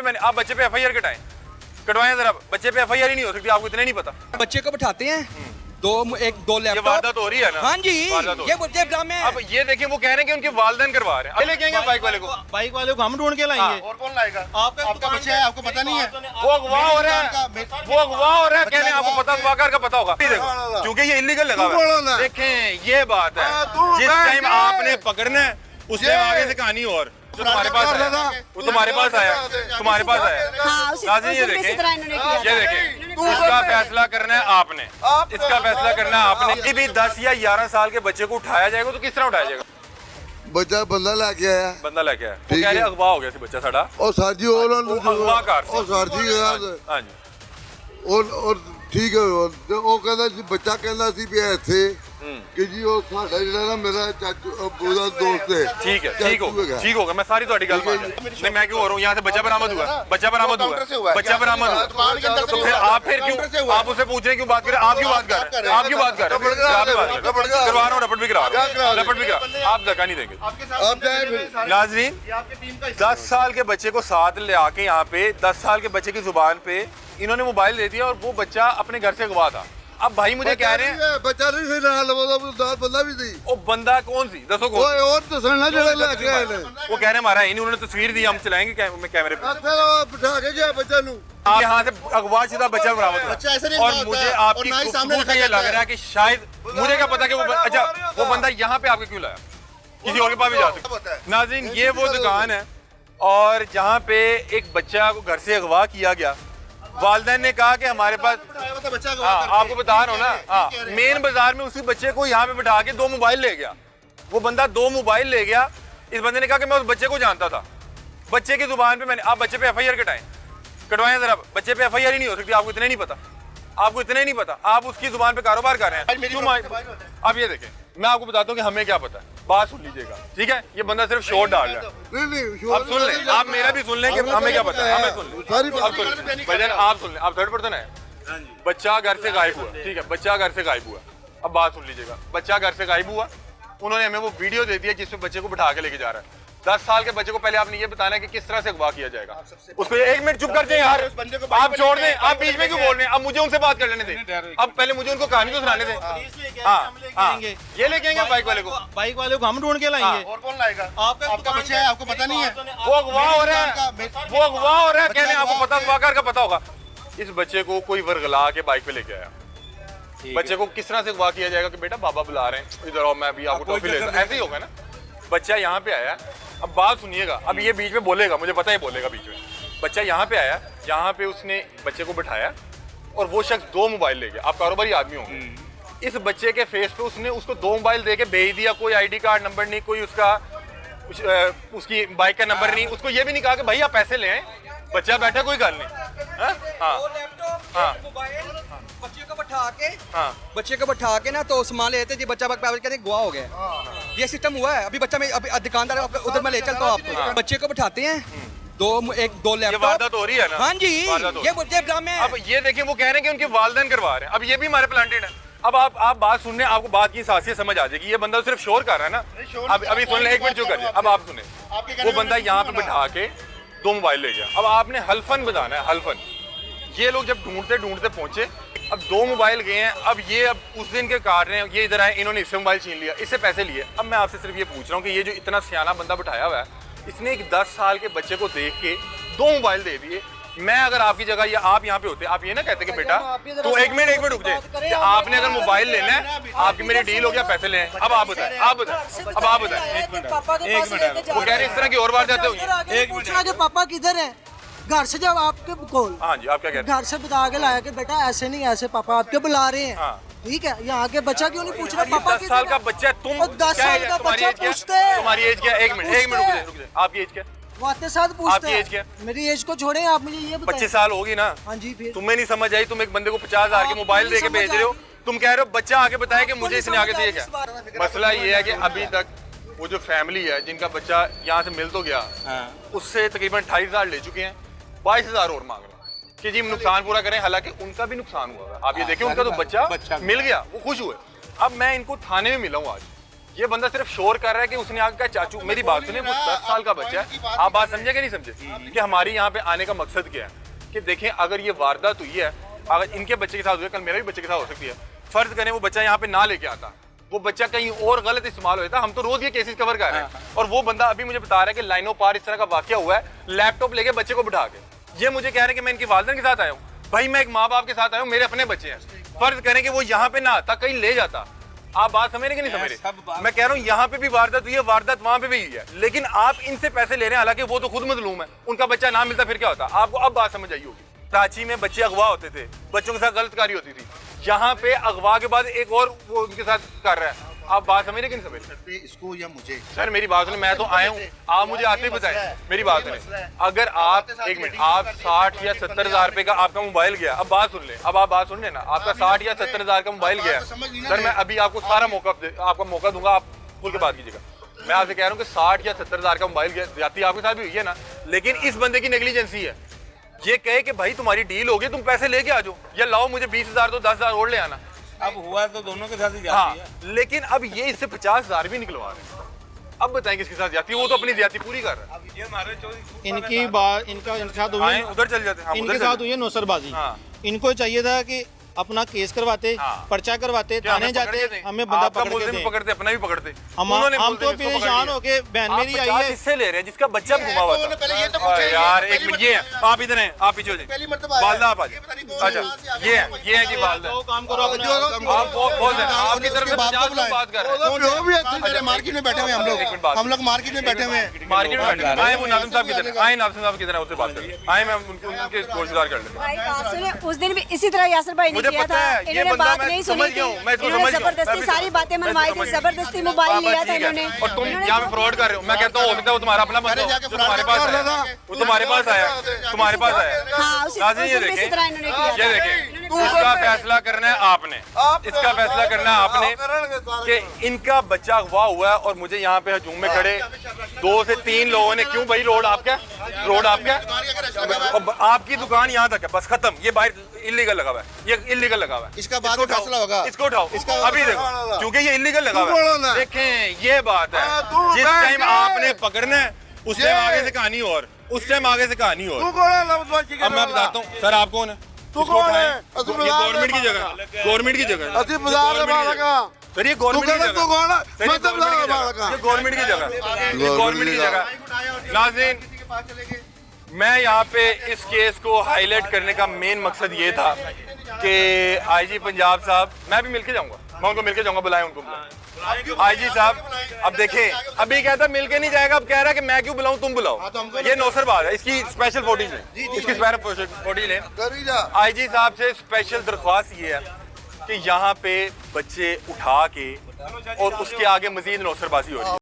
पे मैंने आप बच्चे पे एफआईआर कटवाएं जरा। बच्चे पे एफआईआर ही नहीं हो सकती, आपको इतना नहीं पता। बच्चे को बिठाते हैं दो ये वारदात हो रही है ना। हाँ जी, ये बच्चे ड्रामे। अब ये देखिए वो कह रहे हैं कि उनके वालिदैन करवा रहे हैं। लेके आएंगे बाइक वाले को हम ढूंढ के लाएंगे। और कौन लाएगा? आपका बच्चा है, आपको पता नहीं है? वो अगवा हो रहा है, वो अगवा हो रहा है। कहने आपको पता अगवाकार का पता होगा क्योंकि ये इलीगल लगा हुआ है। देखें ये बात है, जिस टाइम आपने पकड़ना है उस टाइम आगे से कहानी और तुम्हारे पास आया, वो तुम्हारे पास आया, तुम्हारे पास आया। नाज़रीन ये देखें, इसका फैसला करना है आपने, इसका फैसला करना है आपने। भी 10 या 11 साल के बच्चे को उठाया जाएगा तो किस तरह उठाया जाएगा? बच्चा बंदा लेके आया, बंदा लेके आया, वो कह रहे अगवा हो गया बच्चा साडा। और सर जी अगवाकार और सर जी हाँ जी और ठीक है। ਉਹ ਕਹਿੰਦਾ ਸੀ ਬੱਚਾ ਕਹਿੰਦਾ ਸੀ ਵੀ ਇੱਥੇ कि जी वो साडा ਜਿਹੜਾ ना मेरा चाचू अब्बू ਦਾ दोस्त है। ठीक है, ठीक होगा, मैं सारी ਤੁਹਾਡੀ ਗੱਲ मान लिया। नहीं मैं क्यों हो रहा हूँ, यहाँ से बच्चा बरामद हुआ, बच्चा बरामद हुआ, बच्चा बरामद हुआ, तो फिर आप क्यों आप उससे पूछ रहे हैं क्यों बात करें? आप क्यों बात कर रहे हैं? आप क्यों बात कर रहे हैं? करवा रहा हूँ, रपट भी करा रपट भी करा। आप धक्का नहीं देंगे। नाज़रीन 10 साल के बच्चे को साथ ले आके यहाँ पे 10 साल के बच्चे की जुबान पे इन्होंने मोबाइल दे दिया और वो बच्चा अपने घर से अगवा था। अब भाई मुझे कह रहे हैं बच्चा नहीं सी नाल वो बंदा भी थी। वो बंदा कौन सी दसो कौन? ओए और तो सुनना जड़ा लेके आए ने। वो कह रहे हैं हमारा इन्होंने तस्वीर दी, हम चलाएंगे कैमरे पे। फिर वो बिठा के गया बच्चा नु। आप यहाँ से अगवाशुदा बच्चा बरामद हुआ और मुझे आपकी गुफ्तगू से ये लग रहा है कि शायद मुझे क्या पता कि वो अच्छा वो बंदा यहाँ पे आपके क्यों लाया, किसी और के पास भी जा सकता है। नाज़रीन ये वो दुकान है और जहाँ पे एक बच्चा को घर से अगवा किया गया। वालिदैन ने कहा कि हमारे पास आपको बता रहा हूँ ना, हाँ मेन बाजार में उसी बच्चे को यहाँ पे बिठा के 2 मोबाइल ले गया। वो बंदा 2 मोबाइल ले गया। इस बंदे ने कहा कि मैं उस बच्चे को जानता था। बच्चे की जुबान पे मैंने आप बच्चे पे एफआईआर कटवाएं जरा। बच्चे पे एफआईआर ही नहीं हो सकती, आपको इतना नहीं पता, आपको इतना ही नहीं पता। आप उसकी जुबान पे कारोबार कर रहे हैं। अब ये देखें, मैं आपको बताता हूँ कि हमें क्या पता है। बात सुन लीजिएगा, ठीक है? ये बंदा सिर्फ शोर डाल रहा है। नहीं आप सुन लें, आप मेरा भी सुन लें कि हमें क्या पता है। हमें सुन लें, आप सुन लें भजन, आप सुन लें। आप थर्ड पर्सन है। बच्चा घर से गायब हुआ, ठीक है? बच्चा घर से गायब हुआ। अब बात सुन लीजिएगा, बच्चा घर से गायब हुआ। उन्होंने हमें वो वीडियो दे दिया जिसमें बच्चे को बिठा के लेके जा रहा है। 10 साल के बच्चे को पहले आपने ये बताना है कि किस तरह से अगवा किया जाएगा। उसको 1 मिनट चुप कर दें यार, आप छोड़ दें, आप बीच में क्यों बोल रहे हैं? अब मुझे उनसे बात कर लेने दें, अब पहले मुझे उनको कहानी तो सुनाने दें। हाँ ये लेके आएंगे बाइक वाले को हम ढूंढ के लाएंगे। और कौन लाएगा? आपका बच्चा है, आपको पता नहीं है? वो अगवा हो रहा है, वो अगवा हो रहा है। कहने आपको पता अगवाकार का पता होगा। इस बच्चे को कोई वर्गला के बाइक पे लेके आया। बच्चे को किस तरह से अगवा किया जाएगा कि बेटा बाबा बुला रहे हैं, इधर आओ, मैं भी आपको टॉफी लेता। ऐसे ही होगा ना। बच्चा यहाँ पे आया। अब बात सुनिएगा, अब ये बीच में बोलेगा, मुझे पता है बोलेगा बीच में। बच्चा यहाँ पे आया, यहाँ पे उसने बच्चे को बिठाया और वो शख्स 2 मोबाइल ले गया। आप कारोबारी आदमी होंगे। इस बच्चे के फेस पे उसने उसको 2 मोबाइल दे के भेज दिया। कोई आईडी कार्ड नंबर नहीं, कोई उसका उसकी बाइक का नंबर नहीं। उसको ये भी नहीं कहा कि भाई आप पैसे ले आए, बच्चा बैठा कोई गल नहीं। बच्चे को बैठा के ना तो सामान लेते जी, बच्चा कहते गुआ हो गया। ये सिस्टम हुआ है। अभी बच्चा में अभी दुकानदार उधर मैं ले चलता हूँ आपको। बच्चे को बैठाते हैं, दो लैपटॉप। वारदात हो रही है ना। हाँ जी, ये बच्चे ड्रामे। अब ये देखिए वो कह रहे हैं कि उनके वालिदैन करवा रहे हैं। अब ये भी हमारे प्लांटेड है। अब आप बात सुनने, आपको बात की सासियत समझ आ जाएगी। ये बंदा सिर्फ शोर कर रहा है ना। अभी सुन ले, 1 मिनट चुप कर। अब आप सुने, वो बंदा यहाँ पे बिठा के 2 मोबाइल ले गया। अब आपने हल्फन बताना है, हल्फन। ये लोग जब ढूंढते ढूंढते पहुंचे, अब 2 मोबाइल गए हैं। अब ये अब उस दिन के कारण हैं, ये इधर आए, इन्होंने इससे मोबाइल छीन लिया, इससे पैसे लिए। अब मैं आपसे सिर्फ ये पूछ रहा हूँ कि ये जो इतना सियाना बंदा बिठाया हुआ है, इसने एक 10 साल के बच्चे को देख के 2 मोबाइल दे दिए। मैं अगर आपकी जगह या आप यहाँ पे होते, आप ये ना कहते कि बेटा तो 1 मिनट रुक जाए, आपने अगर मोबाइल लेना है, आपकी मेरी डील हो गया, पैसे ले। अब आप बताएं, अब आप बताएं। वो कह रहे इस तरह की और बार जाते हो। पापा किधर है? घर से जब आपके कॉल, हाँ जी, आप क्या कह रहे हैं? घर से बता के लाया कि बेटा ऐसे नहीं, ऐसे पापा आपके बुला रहे हैं। ठीक है, यहाँ के बच्चा क्यों नहीं पूछ रहा? पापा 10 साल का बच्चा, तुम 10 साल का बच्चा पूछते हैं। तुम्हारी एज क्या? 1 मिनट रुक जाए। आपकी एज क्या? वाते साथ पूछते आपकी एज क्या? मेरी एज को छोड़े, आप मुझे ये बताएं। 25 साल होगी ना। हाँ जी, फिर तुम्हें नहीं समझ आई? तुम एक बंदे को 50,000 के मोबाइल दे के भेज रहे हो। तुम कह रहे हो बच्चा आगे बताया कि मुझे इसने आगे से ये क्या। मसला ये है कि अभी तक वो जो फैमिली है जिनका बच्चा यहाँ से मिल तो गया, उससे तकरीबन 28,000 ले चुके हैं, 22,000 और मांग रहे हैं कि जी नुकसान पूरा करें। हालांकि उनका भी नुकसान हुआ है। आप ये देखिए, उनका तो बच्चा मिल गया, वो खुश हुए। अब मैं इनको थाने में मिला हूँ आज, ये बंदा सिर्फ शोर कर रहा है कि उसने आगे का चाचू, मेरी बात सुनिए, वो 10 साल का बच्चा है, आप बात समझे कि नहीं समझे कि हमारी यहाँ पे आने का मकसद क्या है कि देखें अगर ये वारदात हुई है, अगर इनके बच्चे के साथ हुई है, कल मेरे भी बच्चे के साथ हो सकती है, फर्ज करें वो बच्चा यहाँ पे ना लेके आता, वो बच्चा कहीं और गलत इस्तेमाल होता, हम तो रोज ये केसेस कवर कर रहे हैं, और वो बंदा अभी मुझे बता रहा है कि लाइनों पार इस तरह का वाकया हुआ है, लैपटॉप लेके बच्चे को बिठा के, ये मुझे कह रहे हैं कि मैं इनकी वालिदैन के साथ आया हूँ। भाई मैं एक माँ बाप के साथ आया हूँ, मेरे अपने बच्चे हैं, फर्ज करें कि वो यहाँ पे ना आता, कहीं ले जाता, आप बात समझ रहे कि नहीं समझ रहे? मैं कह रहा हूँ यहाँ पे भी वारदात हुई है, वारदात वहां पे भी हुई है, लेकिन आप इनसे पैसे ले रहे हैं, हालांकि वो तो खुद मजलूम है, उनका बच्चा ना मिलता फिर क्या होता? आपको अब बात समझ आई होगी। कराची में बच्चे अगवा होते थे, बच्चों के साथ गलतकारी होती थी, यहाँ पे अगवा के बाद एक और वो उनके साथ कर रहा है, आप बात समझ रहे कि नहीं समझ रहे? इसको या मुझे सर मेरी बात सुने, मैं तो आया हूँ, आप मुझे आते ही बताएं, मेरी बात सुने, अगर आप एक मिनट, आप 60 या 70 हज़ार रुपए का आपका मोबाइल गया, अब बात सुन ले, अब आप बात सुन लेना, आपका 60 या 70 हज़ार का मोबाइल गया, सर मैं अभी आपको सारा आपका मौका दूंगा, आप खुल के बात कीजिएगा। मैं आपसे कह रहा हूँ कि 60 या 70 हज़ार का मोबाइल गया, ज्यादती आपके साथ भी हुई है ना, लेकिन इस बंदे की नेग्लिजेंसी है, ये कहे कि भाई तुम्हारी डील होगी, तुम पैसे लेके आ जाओ, या लाओ मुझे 20 हज़ार तो 10 हज़ार और ले आना। अब हुआ तो दोनों के साथ ही हाँ, जाती है। लेकिन अब ये इससे 50 हज़ार भी निकलवा रहे हैं, अब बताएं किसके साथ जाती है, वो तो अपनी ज्यादती पूरी कर रहा है। ये हमारे चोरी इनकी बात इनके साथ हुई आए उधर चल जाते हैं, हम इनके उधर साथ चल हुई है नौसरबाजी। हाँ। इनको चाहिए था कि अपना केस करवाते, हाँ। पर्चा करवाते, क्या थाने हमें पकड़ जाते, के दें? हमें बंदा आपका पकड़ के मुल्ज़िम दे। पकड़ते, अपना भी पकड़ते, हम उन्होंने तो मुल्ज़िम इसको परेशान पकड़ लिया। होके बहन आप मेरी आई 50 है, हिस्से ले रहे हैं, जिसका बच्चा भी घुमा हुआ था। पहले ये तो अरे पूछे, यार पहली एक मिनट, मरतबा ये आया। है, आप इधर हैं, आप पीछे हो पहली जाइए, मरतबा आया। वालदा आप आ ये पता नहीं जाइए। कौन अच्छा कहाँ से ये आ है, गया। ये है जी वालदा, तो काम करो अपना, आप बहुत हैं, आपकी तरफ से 50 लोग बात कर रहे हैं। प्यो भी अच्छी अरे मार्केट में बैठे हुए हम एक मिनट लोग, बात। हम लोग मार्केट में बैठे हुए हैं। मार्केट में बैठे हैं। आए वो नाज़िम साहब किधर है, आए नाज़िम साहब किधर है, उससे बात करें, आए मैं उनके गोशदार कर लेता हूं। भाई बात सुने, उस दिन भी इसी तरह यासर भाई ने मुझे किया पता था, है, ये इन्होंने बंदा बात मैं नहीं समझ सुनी गया थी, हूं, मैं इसको इन्होंने समझ गया हूं, मैं जबरदस्ती भी सारी बातें मैं मनवाई समझ थी, गया। जबरदस्ती मोबाइल पापा लिया था ठीक है, इन्होंने। और तुम इन्होंने यहाँ पे फ्रॉड कर रहे हो, मैं कहता हूँ हो सकता है वो तुम्हारा अपना बंदा हो, जाके जो तुम्हारे पास फ्रॉड आया, वो तुम्हारे पास आया, तुम्हारे पास आया। हाँ, उसी नाज़िम ये उसी देखें, इसी तरह इन्होंने किया ये था। देखें, इसका फैसला करना है आपने, इसका फैसला करना है आपने कि इनका बच्चा अगवा हुआ है और मुझे यहाँ पे हजूम में खड़े 2 से 3 लोगों ने, क्यों भाई रोड आपका, रोड आपका, और आपकी दुकान यहाँ तक है, बस खत्म, ये बाहर इलीगल लगा हुआ है, ये इलीगल लगा हुआ है, इसका बाद इसको में फैसला उठाओ, होगा। इसको उठाओ, अभी देखो, क्योंकि ये इलीगल लगा हुआ बोलो ना। है। देखें ये बात है, तू जिस बैठ टाइम के। आपने पकड़ना है उस टाइम आगे से कहानी और, उस टाइम आगे से कहानी और। तू कौन है लफ्ज़ अब मैं बताता हूँ सर, आप कौन है, तू इसको कौन है? उठाएं। असली ये बाजार गवर्नमेंट की है, जगह, गवर्नमेंट की जगह, अति बाजार है बाहर का। सर ये तू गवर्नमेंट की कहना जगह, तू कौन है? सर, ये मतलब गवर्नमेंट की बाहर जगह, का। ये गवर्नमेंट की जगह, ये गवर्नमेंट की जगह। नाज़रीन, मैं यहाँ पे इस केस को हाईलाइट करने का मेन मकसद ये था कि आईजी पंजाब साहब, मैं भी मिलके जाऊंगा, मैं उनको मिलके जाऊंगा, बुलाएं उनको, आईजी साहब। अब देखें, अभी कहता मिलके नहीं जाएगा, अब कह रहा है कि मैं क्यों बुलाऊं, तुम बुलाओ, ये नौसर बात है, इसकी स्पेशल फोटेज है, इसकी स्पेशल फोटेज लें। करी जा। आईजी साहब से स्पेशल दरख्वास्त ये है कि यहाँ पे बच्चे उठा के और उसके आगे मजीद नौसरबाजी हो रही है।